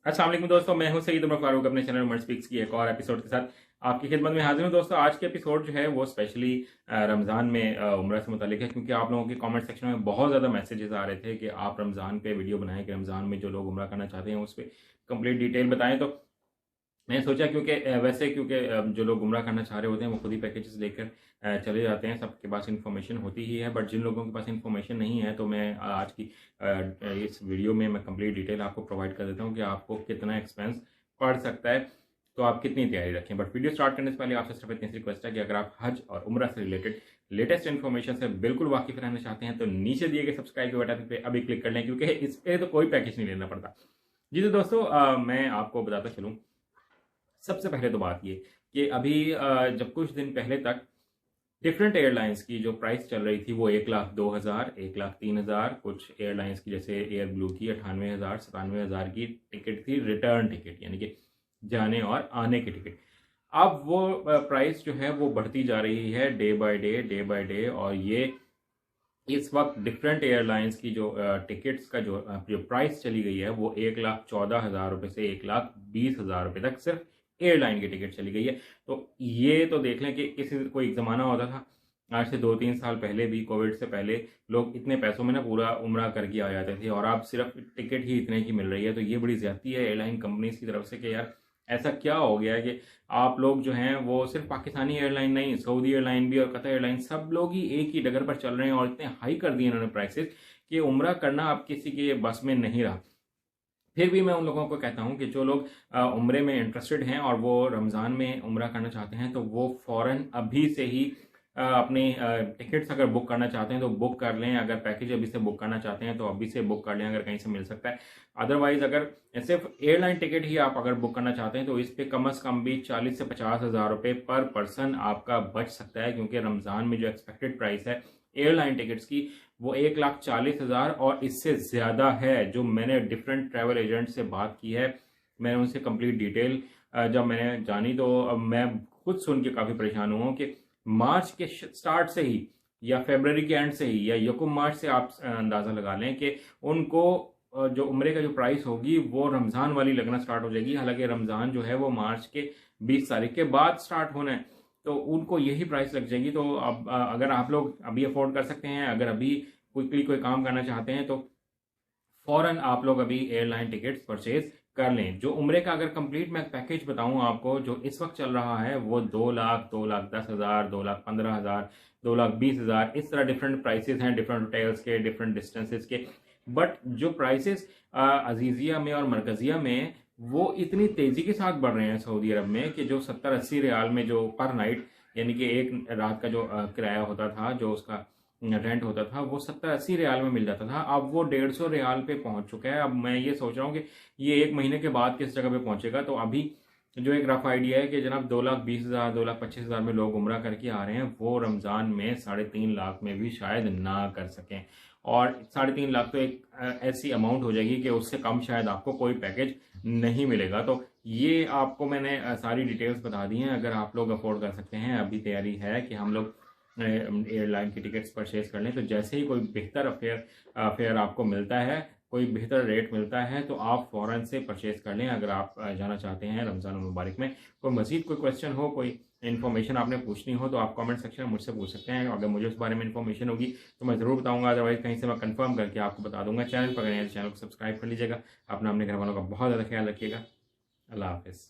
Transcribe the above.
अस्सलाम वालेकुम दोस्तों, मैं हूं सईद उमर फारूक अपने चैनल उमर स्पीक्स की एक और एपिसोड के साथ आपकी खिदमत में हाजिर हूं। दोस्तों, आज के एपिसोड जो है वो स्पेशली रमज़ान में उम्रा से मुतालिक है, क्योंकि आप लोगों के कमेंट सेक्शन में बहुत ज़्यादा मैसेजेस आ रहे थे कि आप रमज़ान पे वीडियो बनाएं कि रमज़ान में जो लोग उम्रा करना चाहते हैं उस पर कंप्लीट डिटेल बताएं। तो मैंने सोचा क्योंकि जो लोग गुमराह करना चाह रहे होते हैं वो खुद ही पैकेजेस लेकर चले जाते हैं, सबके पास इन्फॉर्मेशन होती ही है। बट जिन लोगों के पास इन्फॉर्मेशन नहीं है तो मैं आज की इस वीडियो में मैं कंप्लीट डिटेल आपको प्रोवाइड कर देता हूँ कि आपको कितना एक्सपेंस पड़ सकता है, तो आप कितनी तैयारी रखें। बट वीडियो स्टार्ट करने से पहले आपसे सिर्फ इतनी सी रिक्वेस्ट है कि अगर आप हज और उम्रा से रिलेटेड लेटेस्ट इन्फॉर्मेशन से बिल्कुल वाकिफ रहना चाहते हैं तो नीचे दिए गए सब्सक्राइब के बटन पे अभी क्लिक कर लें, क्योंकि इस पे तो कोई पैकेज नहीं लेना पड़ता। जी तो दोस्तों, मैं आपको बताता चलूँ। सबसे पहले तो बात ये कि अभी जब कुछ दिन पहले तक डिफरेंट एयरलाइंस की जो प्राइस चल रही थी वो 1,02,000, 1,03,000, कुछ एयरलाइंस की जैसे एयर ब्लू की 98,000, 97,000 की टिकट थी, रिटर्न टिकट यानी कि जाने और आने की टिकट। अब वो प्राइस जो है वो बढ़ती जा रही है डे बाय डे। और ये इस वक्त डिफरेंट एयरलाइंस की जो टिकट्स का जो प्राइस चली गई है वो 1,14,000 रुपये से 1,20,000 रुपये तक सिर्फ एयरलाइन की टिकट चली गई है। तो ये तो देख लें कि किसी कोई एक ज़माना होता था, आज से 2-3 साल पहले भी, कोविड से पहले, लोग इतने पैसों में ना पूरा उम्रा करके आ जाते थे, और अब सिर्फ टिकट ही इतने की मिल रही है। तो ये बड़ी ज्यादती है एयरलाइन कंपनीज की तरफ से कि यार ऐसा क्या हो गया है कि आप लोग जो हैं वो सिर्फ पाकिस्तानी एयरलाइन नहीं, सऊदी एयरलाइन भी और कतर एयरलाइन, सब लोग ही एक ही डगर पर चल रहे हैं और इतने हाई कर दिए इन्होंने प्राइसेस कि उम्रा करना अब किसी के बस में नहीं रहा। फिर भी मैं उन लोगों को कहता हूं कि जो लोग उम्रे में इंटरेस्टेड हैं और वो रमज़ान में उम्रा करना चाहते हैं तो वो फ़ौरन अभी से ही अपनी टिकट्स अगर बुक करना चाहते हैं तो बुक कर लें। अगर पैकेज अभी से बुक करना चाहते हैं तो अभी से बुक कर लें, अगर कहीं से मिल सकता है। अदरवाइज अगर सिर्फ एयरलाइन टिकट ही आप अगर बुक करना चाहते हैं तो इस पे कम से कम भी 40 से 50,000 रुपये पर पर्सन आपका बच सकता है, क्योंकि रमज़ान में जो एक्सपेक्टेड प्राइस है एयरलाइन टिकट्स की वो 1,40,000 और इससे ज़्यादा है। जो मैंने डिफरेंट ट्रैवल एजेंट से बात की है, मैंने उनसे कंप्लीट डिटेल जब मैंने जानी तो अब मैं खुद सुन के काफ़ी परेशान हुआ कि मार्च के स्टार्ट से ही या फरवरी के एंड से ही या यकुम मार्च से आप अंदाज़ा लगा लें कि उनको जो उम्रे का जो प्राइस होगी वो रमज़ान वाली लगना स्टार्ट हो जाएगी। हालांकि रमज़ान जो है वो मार्च के 20 तारीख के बाद स्टार्ट होना है, तो उनको यही प्राइस लग जाएगी। तो अब अगर आप लोग अभी अफोर्ड कर सकते हैं, अगर अभी क्विकली कोई काम करना चाहते हैं तो फौरन आप लोग अभी एयरलाइन टिकट्स परचेज कर लें। जो उम्रे का अगर कंप्लीट मैं पैकेज बताऊं आपको, जो इस वक्त चल रहा है वो 2,00,000, 2,10,000, 2,15,000, 2,20,000, इस तरह डिफरेंट प्राइसेस हैं, डिफरेंट होटल्स के, डिफरेंट डिस्टेंसेस के। बट जो प्राइसेस अजीजिया में और मरकजिया में वो इतनी तेजी के साथ बढ़ रहे हैं सऊदी अरब में कि जो 70-80 रियाल में जो पर नाइट यानी कि एक रात का जो किराया होता था, जो उसका रेंट होता था, वो 70-80 रियाल में मिल जाता था, अब वो 150 रियाल पे पहुंच चुका है। अब मैं ये सोच रहा हूँ कि ये 1 महीने के बाद किस जगह पे पहुंचेगा। तो अभी जो एक रफ आइडिया है कि जनाब 2,20,000, 2,25,000 में लोग उम्रा करके आ रहे हैं, वो रमज़ान में 3.5 लाख में भी शायद ना कर सकें। और 3.5 लाख तो एक ऐसी अमाउंट हो जाएगी कि उससे कम शायद आपको कोई पैकेज नहीं मिलेगा। तो ये आपको मैंने सारी डिटेल्स बता दी हैं। अगर आप लोग अफोर्ड कर सकते हैं, अभी तैयारी है कि हम लोग एयरलाइन की टिकट्स परचेज कर लें, तो जैसे ही कोई बेहतर फेयर आपको मिलता है, कोई बेहतर रेट मिलता है, तो आप फ़ौरन से परचेज कर लें अगर आप जाना चाहते हैं रमज़ान मुबारक में। कोई मज़ीद कोई क्वेश्चन हो, कोई इन्फॉर्मेशन आपने पूछनी हो तो आप कमेंट सेक्शन में मुझसे पूछ सकते हैं। अगर मुझे उस बारे में इन्फॉर्मेशन होगी तो मैं ज़रूर बताऊंगा, अदरवाइज कहीं से मैं कंफर्म करके आपको बता दूंगा। चैनल पर अगर चैनल को सब्सक्राइब कर लीजिएगा। अपना अपने घर वालों का बहुत ज़्यादा ख्याल रखिएगा। अल्लाह हाफिज़।